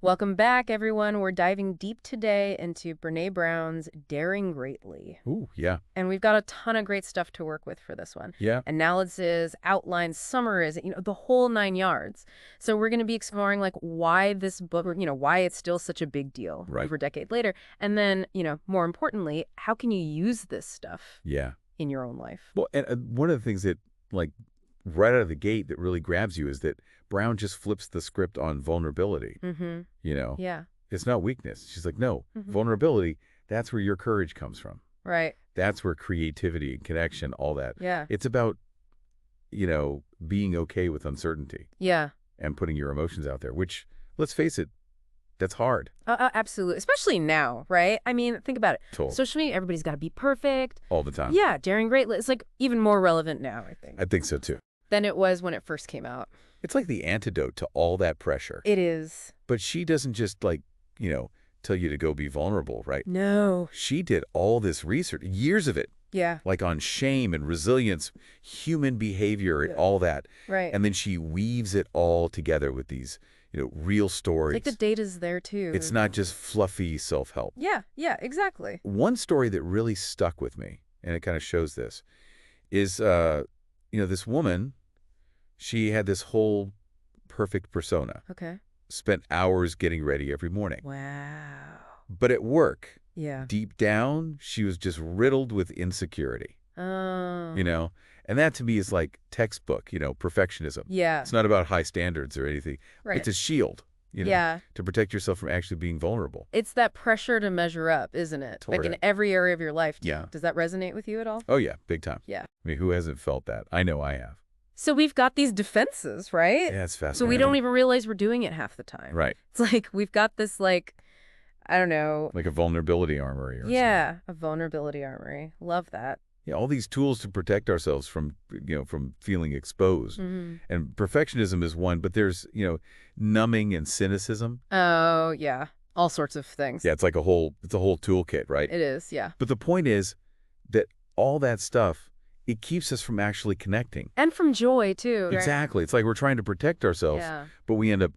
Welcome back, everyone. We're diving deep today into Brené Brown's Daring Greatly. Ooh, yeah. And we've got a ton of great stuff to work with for this one. Yeah. Analysis, outlines, summaries, the whole 9 yards. So we're going to be exploring why this book, why it's still such a big deal Right. over a decade later. And then, more importantly, how can you use this stuff Yeah. in your own life? Well, and one of the things that, right out of the gate that really grabs you is that Brown just flips the script on vulnerability. Mm-hmm. Yeah. It's not weakness. She's like, no, Mm-hmm. vulnerability, that's where your courage comes from. Right. That's where creativity and connection, all that. Yeah. It's about, being okay with uncertainty Yeah. and putting your emotions out there, which, let's face it, that's hard. Absolutely. Especially now, right? I mean, think about it. Totally. Social media, everybody's got to be perfect. All the time. Yeah, Daring Greatly. It's even more relevant now, I think, I think so, too. than it was when it first came out. It's like the antidote to all that pressure. It is. But she doesn't just, tell you to go be vulnerable, right? No. She did all this research, years of it, Yeah. on shame and resilience, human behavior and all that. Right. And then she weaves it all together with these, real stories. The data's there, too. It's not just fluffy self-help. Yeah, exactly. One story that really stuck with me, and it kind of shows this, is, this woman, she had this whole perfect persona, Okay. spent hours getting ready every morning. Wow. But at work, Yeah. deep down, she was just riddled with insecurity, Oh. And that to me is like textbook, perfectionism. Yeah. It's not about high standards or anything. Right. It's a shield, Yeah. to protect yourself from actually being vulnerable. It's that pressure to measure up, isn't it? Totally. In every area of your life. Yeah. Does that resonate with you at all? Oh, yeah, big time. Yeah. I mean, who hasn't felt that? I know I have. So we've got these defenses, right? Yeah, it's fascinating. So we don't even realize we're doing it half the time. Right. It's we've got this I don't know. Like a vulnerability armory or Yeah, a vulnerability armory. Love that. Yeah, all these tools to protect ourselves from, from feeling exposed. Mm-hmm. And perfectionism is one, but there's, numbing and cynicism. Oh, yeah. All sorts of things. Yeah, it's a whole toolkit, right? It is, yeah. But the point is that all that stuff, it keeps us from actually connecting. And from joy, too. Right? Exactly. It's like we're trying to protect ourselves, Yeah. but we end up,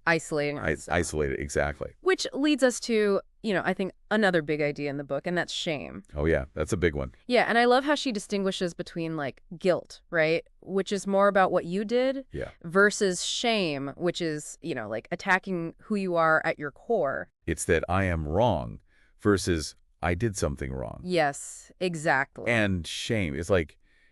Isolating ourselves. isolated. Exactly. Which leads us to, I think another big idea in the book, and that's shame. Oh, yeah. That's a big one. Yeah, and I love how she distinguishes between, guilt, right? Which is more about what you did. Yeah. Versus shame, which is, attacking who you are at your core. It's that I am wrong versus I did something wrong. Yes, exactly. And shame is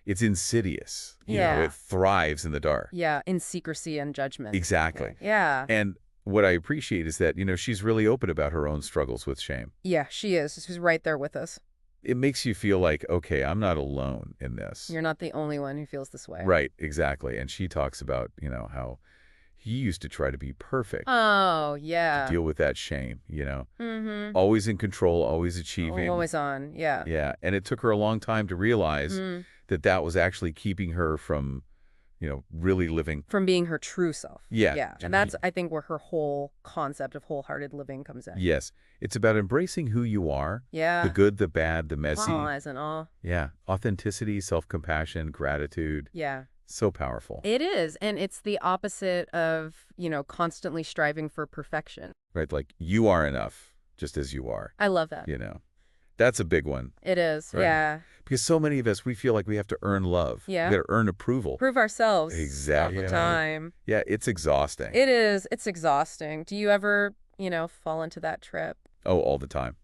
it's insidious. Yeah. It thrives in the dark. Yeah, in secrecy and judgment. Exactly. Yeah. And what I appreciate is that, she's really open about her own struggles with shame. Yeah, she is. She's right there with us. It makes you feel like, okay, I'm not alone in this. You're not the only one who feels this way. Right, exactly. And she talks about, how he used to try to be perfect. Oh, yeah. To deal with that shame, Mm-hmm. Always in control, always achieving. Always on, yeah. Yeah, and it took her a long time to realize that was actually keeping her from, really living. From being her true self. Yeah. Yeah, and that's, I think, where her whole concept of wholehearted living comes in. Yes, it's about embracing who you are. Yeah. The good, the bad, the messy. As in all. Yeah, authenticity, self-compassion, gratitude. Yeah. So powerful. It is, and it's the opposite of, constantly striving for perfection. Right, you are enough, just as you are. I love that. That's a big one. It is, Right. yeah. Because so many of us, we feel like we have to earn love. Yeah. We got to earn approval. Prove ourselves Exactly. all the time. Yeah, it's exhausting. It is. It's exhausting. Do you ever, fall into that trip? Oh, all the time.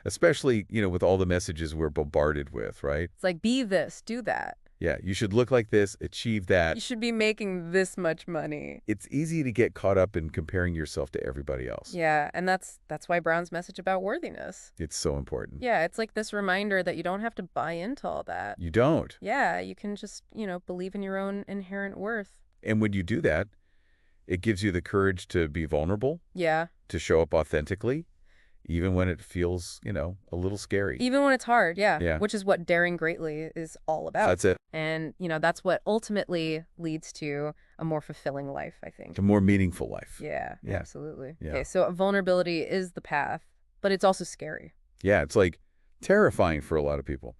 Especially, with all the messages we're bombarded with, right? It's be this, do that. Yeah, you should look like this, achieve that. You should be making this much money. It's easy to get caught up in comparing yourself to everybody else. Yeah, and that's why Brown's message about worthiness. It's so important. Yeah, it's this reminder that you don't have to buy into all that. You don't. Yeah, you can just, believe in your own inherent worth. And when you do that, it gives you the courage to be vulnerable. Yeah. To show up authentically, even when it feels, a little scary. Even when it's hard, yeah. Yeah. Which is what Daring Greatly is all about. That's it. And, that's what ultimately leads to a more fulfilling life, I think. A more meaningful life. Yeah, Yeah. absolutely. Yeah. Okay, so vulnerability is the path, but it's also scary. Yeah, it's terrifying for a lot of people.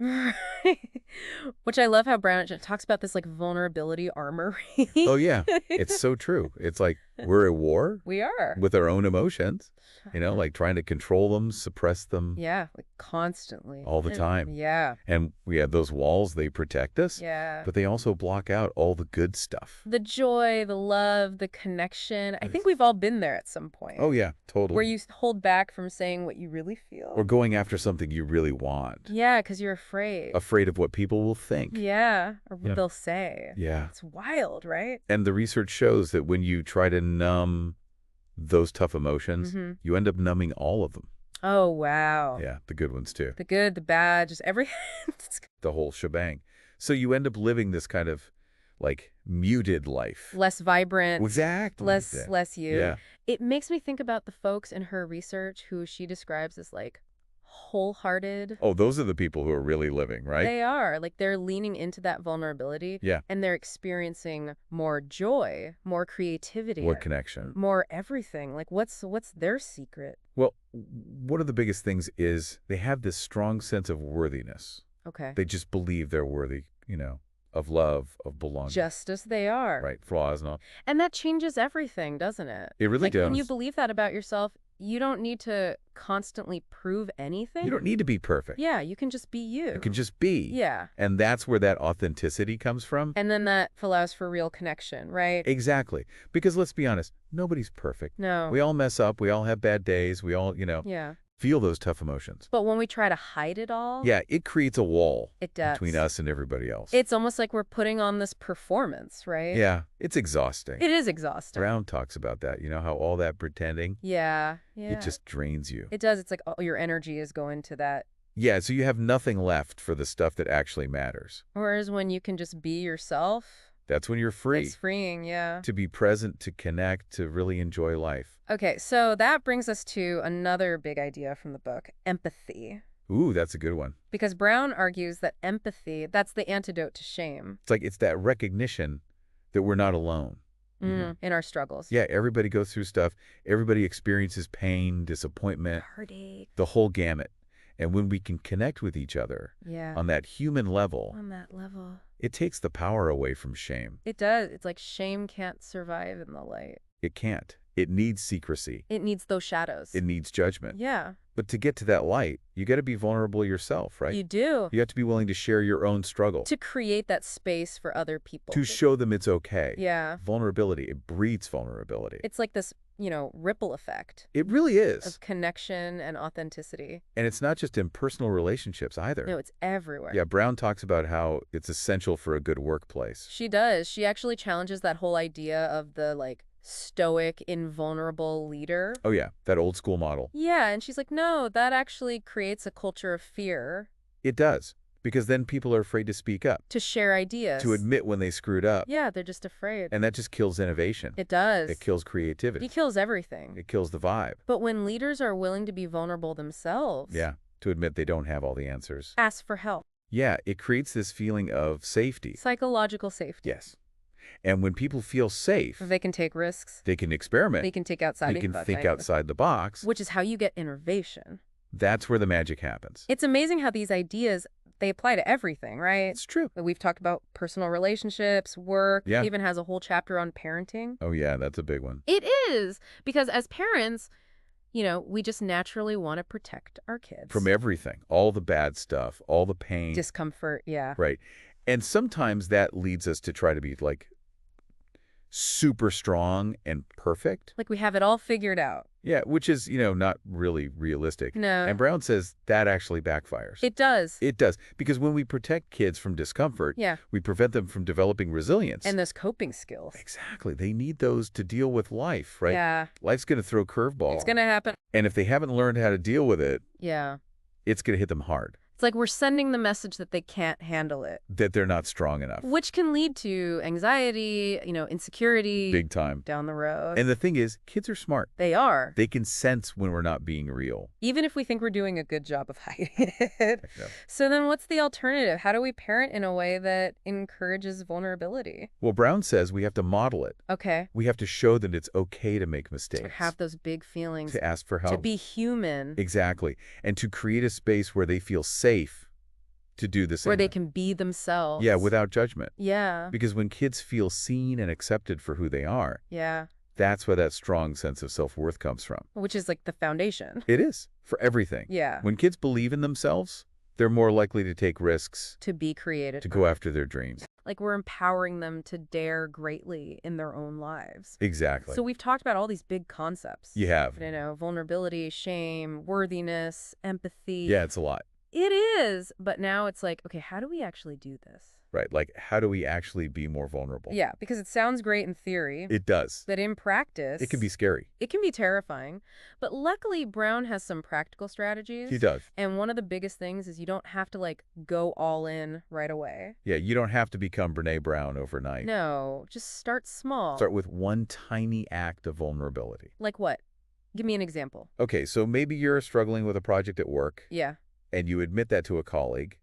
Which I love how Brown talks about this vulnerability armory. Oh, yeah. It's so true. It's We're at war We are. with our own emotions, like trying to control them, suppress them Yeah, like constantly. all the time. Yeah, And we have those walls, they protect us, yeah. but they also block out all the good stuff. The joy, the love, the connection. I think we've all been there at some point. Oh, yeah, Where totally. you hold back from saying what you really Or feel. going after something you really want, Yeah, because you're afraid. afraid of what people will think. Yeah, or what Yeah. they'll say. Yeah. It's wild, right? And the research shows that when you try to numb those tough emotions, Mm-hmm. you end up numbing all of them. Oh, wow. Yeah, the good ones too. The good, the bad, just everything. The whole shebang. So you end up living this kind of like muted life. Less vibrant. Exactly. Less you. Yeah. It makes me think about the folks in her research who she describes as like wholehearted. Oh, those are the people who are really living, right? They are. Like they're leaning into that vulnerability. Yeah. And they're experiencing more joy, more creativity. What connection? More everything. Like what's their secret? Well, one of the biggest things is they have this strong sense of worthiness. Okay. They just believe they're worthy, of love, of belonging. Just as they are. Right, flaws and all. And that changes everything, doesn't it? It really like, does. When you believe that about yourself, you don't need to constantly prove anything. You don't need to be perfect. Yeah, you can just be you. You can just be. Yeah. And that's where that authenticity comes from. And then that allows for real connection, right? Exactly. Because let's be honest, nobody's perfect. No. We all mess up. We all have bad days. We all, Yeah. feel those tough emotions. But when we try to hide it all, Yeah, it creates a wall it does. between us and everybody else. It's almost like we're putting on this performance, right? Yeah, it's exhausting. It is exhausting. Brown talks about that. How all that pretending, Yeah. it just drains you. It does. It's like all your energy is going to that. Yeah, so you have nothing left for the stuff that actually matters. Whereas when you can just be yourself, That's when you're free. it's freeing, yeah. To be present, to connect, to really enjoy life. Okay, so that brings us to another big idea from the book, empathy. Ooh, that's a good one. Because Brown argues that empathy, that's the antidote to shame It's that recognition that we're not alone. in our struggles. Yeah, everybody goes through stuff. Everybody experiences pain, disappointment, Heartache. the whole gamut. And when we can connect with each other Yeah. on that human level, On that level. it takes the power away from shame. It does. It's like shame can't survive in the light. It can't. It needs secrecy. It needs those shadows. It needs judgment. Yeah. But to get to that light, you got to be vulnerable yourself, right? You do. You have to be willing to share your own struggle. To create that space for other people. To show them it's okay. Yeah. Vulnerability, it breeds vulnerability. It's like this, ripple effect It really is. of connection and authenticity. And it's not just in personal relationships either. No, it's everywhere. Yeah, Brown talks about how it's essential for a good workplace. She does. She actually challenges that whole idea of the stoic, invulnerable leader. Oh yeah, that old school model. Yeah, and she's like, no, that actually creates a culture of fear. It does, because then people are afraid to speak up, To share ideas. to admit when they screwed up. Yeah, they're just afraid. And that just kills innovation. It does. It kills creativity. It kills everything. It kills the vibe. But when leaders are willing to be vulnerable themselves. Yeah, to admit they don't have all the answers. Ask for help. Yeah, it creates this feeling of safety. Psychological safety. Yes. And when people feel safe, They can take risks. they can experiment. They can think outside. They can think outside the box. Which is how you get innovation. That's where the magic happens. It's amazing how these ideas, they apply to everything, right? It's true. We've talked about personal relationships, work. Yeah. It even has a whole chapter on parenting. Oh yeah, that's a big one. It is. Because as parents, we just naturally want to protect our kids. From everything, all the bad stuff, all the pain. Discomfort, yeah. Right. And sometimes that leads us to try to be super strong and perfect. Like we have it all figured out. Yeah, which is, not really realistic. No. And Brown says that actually backfires. It does. It does. Because when we protect kids from discomfort, Yeah. we prevent them from developing resilience. And those coping skills. Exactly. They need those to deal with life, right? Yeah. Life's going to throw curveballs. It's going to happen. And if they haven't learned how to deal with it, Yeah. it's going to hit them hard. It's like we're sending the message that they can't handle it, That they're not strong enough. which can lead to anxiety, insecurity. Big time. Down the road. And the thing is, kids are smart. They are. They can sense when we're not being real. Even if we think we're doing a good job of hiding it. Heck no. So then what's the alternative? How do we parent in a way that encourages vulnerability? Well, Brown says we have to model it. Okay. We have to show that it's okay to make To mistakes. have those big feelings. To ask for help. To be human. Exactly. And to create a space where they feel safe to do the same. Where they can be themselves. Yeah, without judgment. Yeah. Because when kids feel seen and accepted for who they are, Yeah. That's where that strong sense of self-worth comes from. Which is like the foundation. It is, for everything. Yeah. When kids believe in themselves, they're more likely to take risks, To be creative. to go after their dreams. Like we're empowering them to dare greatly in their own lives. Exactly. So we've talked about all these big concepts. You have. Vulnerability, shame, worthiness, empathy. Yeah, it's a lot. It is. But now it's like, okay, how do we actually do this? Right, like how do we actually be more vulnerable? Yeah, because it sounds great in theory. It does. But in practice, It can be scary. it can be terrifying. But luckily, Brown has some practical strategies. He does. And one of the biggest things is you don't have to like go all in right away. Yeah, you don't have to become Brené Brown overnight. No, just start small. Start with one tiny act of vulnerability. Like what? Give me an example. Okay, so maybe you're struggling with a project at work, Yeah. and you admit that to a colleague.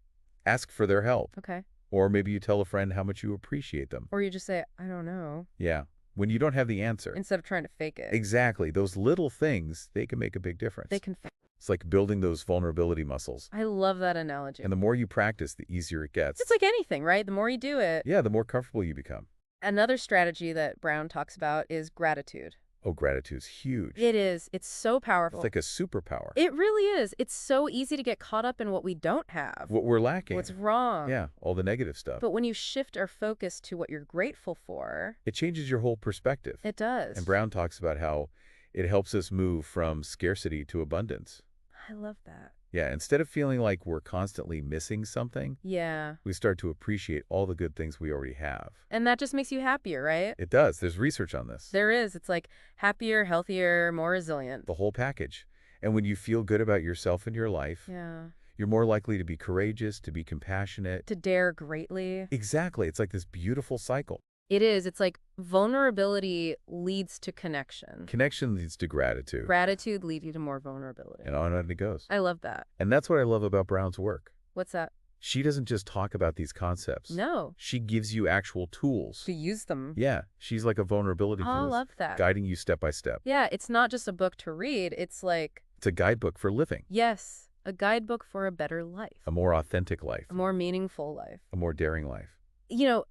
Ask for their help. Okay. Or maybe you tell a friend how much you appreciate them. Or you just say, I don't know, Yeah, when you don't have the answer. instead of trying to fake it. Exactly. Those little things, they can make a big difference. They can. It's like building those vulnerability muscles. I love that analogy. And the more you practice, the easier it gets. It's like anything, right? The more you do it. Yeah, the more comfortable you become. Another strategy that Brown talks about is gratitude. Oh, gratitude's huge. It is. It's so powerful. It's like a superpower. It really is. It's so easy to get caught up in what we don't have. What we're lacking. What's wrong. Yeah, all the negative stuff. But when you shift our focus to what you're grateful for, It changes your whole perspective. it does. And Brown talks about how it helps us move from scarcity to abundance. I love that. Yeah, instead of feeling like we're constantly missing something, Yeah. we start to appreciate all the good things we already have. And that just makes you happier, right? It does. There's research on this. There is. It's like happier, healthier, more resilient. The whole package. And when you feel good about yourself and your life, Yeah. you're more likely to be courageous, to be compassionate. To dare greatly. Exactly. It's like this beautiful cycle. It is. It's like vulnerability leads to connection. Connection leads to gratitude. Gratitude leads you to more vulnerability. And on it goes. I love that. And that's what I love about Brown's work. What's that? She doesn't just talk about these concepts. No. She gives you actual tools. To use them. Yeah, she's like a vulnerability Oh, I coach, love that. guiding you step by step. Yeah, it's not just a book to read. It's like, It's a guidebook for living, yes, a guidebook for a better life. a more authentic life, A more meaningful life. a more daring life.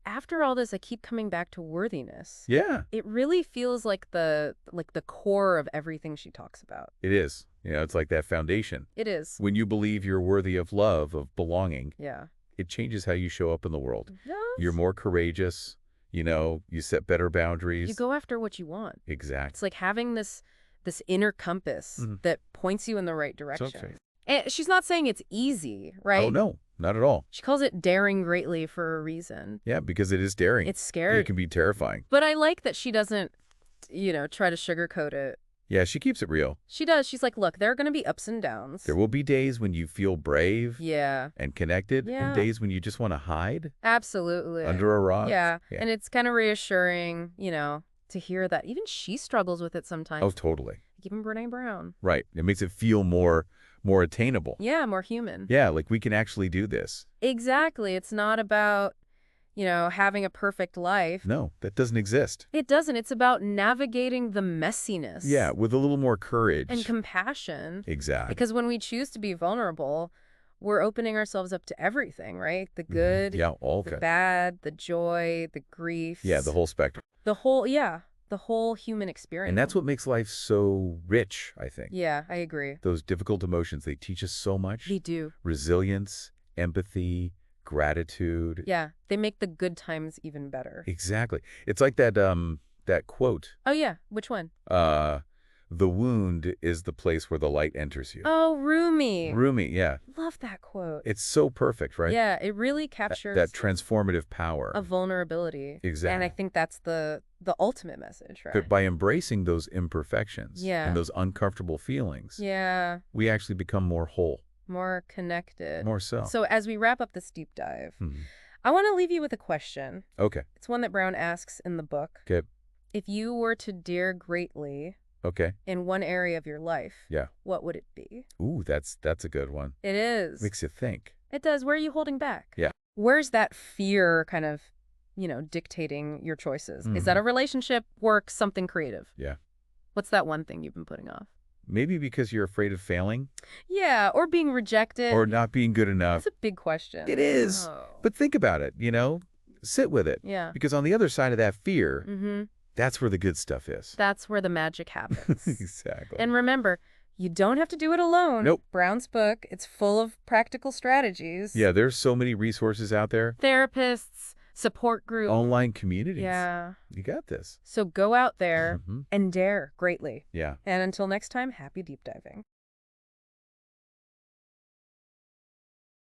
After all this, I keep coming back to worthiness. Yeah, It really feels like the core of everything she talks about. it is. It's like that foundation. It is. When you believe you're worthy of love, of belonging, Yeah. it changes how you show up in the world. It does. You're more courageous. You set better boundaries. You go after what you want. Exactly. It's like having this inner compass Mhm. that points you in the right So direction. faith. And she's not saying it's easy, right? Oh, no, not at all. She calls it daring greatly for a reason. Yeah, because it is daring. It's scary. It can be terrifying. But I like that she doesn't, try to sugarcoat it. Yeah, she keeps it real. She does. She's like, look, there are going to be ups and downs. There will be days when you feel brave Yeah, and connected, Yeah. and days when you just want to hide absolutely. under a rock. Yeah. And it's kind of reassuring, to hear that even she struggles with it sometimes. Oh, totally. Even Brené Brown. Right. It makes it feel more attainable. Yeah, more human. Yeah, like we can actually do this. Exactly. It's not about, having a perfect life. No, that doesn't exist. It doesn't. It's about navigating the messiness. Yeah, with a little more courage. And compassion. Exactly. Because when we choose to be vulnerable, we're opening ourselves up to everything, right? The good, Yeah, all the good. bad, the joy, the grief. Yeah, the whole spectrum. The whole human experience. And that's what makes life so rich, I think. Yeah, I agree. Those difficult emotions, they teach us so much. They do. Resilience, empathy, gratitude. Yeah, they make the good times even better. Exactly. It's like that quote. Oh, yeah. Which one? The wound is the place where the light enters you. Oh, Rumi. Rumi, yeah. Love that quote. It's so perfect, right? Yeah, it really captures That transformative power. a vulnerability. Exactly. And I think that's the ultimate message, right? But by embracing those imperfections Yeah. and those uncomfortable feelings, Yeah, we actually become more whole, more connected. more so. So as we wrap up this deep dive, Mhm. I want to leave you with a question. Okay. It's one that Brown asks in the book. Okay. If you were to dare greatly Okay. in one area of your life, Yeah. what would it be? Ooh, that's a good one. It is. Makes you think. It does. Where are you holding back? Yeah. Where's that fear kind of, dictating your choices? Is that Mhm. a relationship, work, something creative? Yeah. What's that one thing you've been putting off? Maybe because you're afraid of failing Yeah, or being rejected. or not being good enough. That's a big question. It is. Oh. But think about it, sit with it. Yeah. Because on the other side of that fear, Mm-hmm. That's where the good stuff is. That's where the magic happens. Exactly. And remember, you don't have to do it alone. Nope. Brown's book, it's full of practical strategies. Yeah, there's so many resources out there. Therapists, support groups. Online communities. Yeah. You got this. So go out there Hmm. and dare greatly. Yeah. And until next time, happy deep diving.